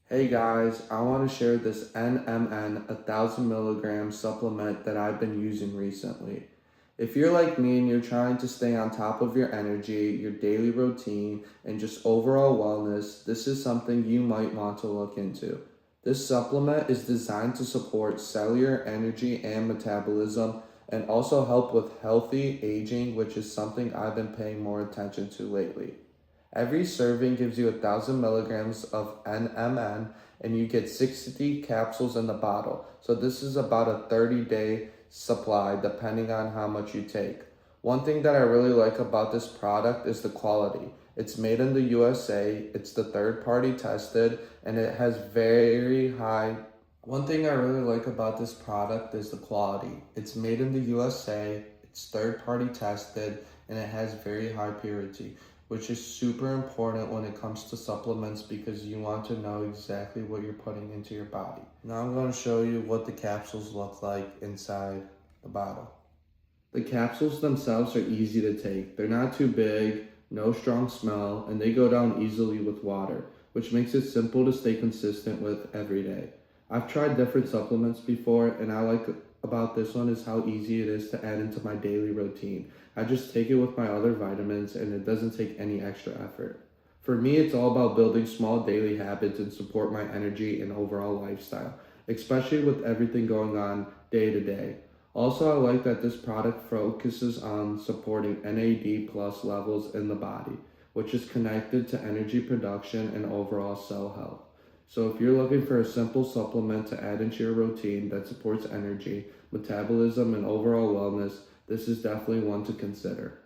Hey guys, I want to share this NMN 1000mg supplement that I've been using recently. If you're like me and you're trying to stay on top of your energy, your daily routine, and just overall wellness, this is something you might want to look into. This supplement is designed to support cellular energy and metabolism and also help with healthy aging, which is something I've been paying more attention to lately. Every serving gives you 1000 mg of NMN and you get 60 capsules in the bottle. So this is about a 30-day supply depending on how much you take. One thing that I really like about this product is the quality. It's made in the USA, it's the third party tested, and it has very high. One thing I really like about this product is the quality. It's made in the USA, it's third party tested, and it has very high purity, which is super important when it comes to supplements because you want to know exactly what you're putting into your body. Now I'm going to show you what the capsules look like inside the bottle. The capsules themselves are easy to take. They're not too big, no strong smell, and they go down easily with water, which makes it simple to stay consistent with every day. I've tried different supplements before, and I like about this one is how easy it is to add into my daily routine. I just take it with my other vitamins and it doesn't take any extra effort. For me, it's all about building small daily habits and support my energy and overall lifestyle, especially with everything going on day to day. Also, I like that this product focuses on supporting NAD plus levels in the body, which is connected to energy production and overall cell health. So if you're looking for a simple supplement to add into your routine that supports energy, metabolism, and overall wellness, this is definitely one to consider.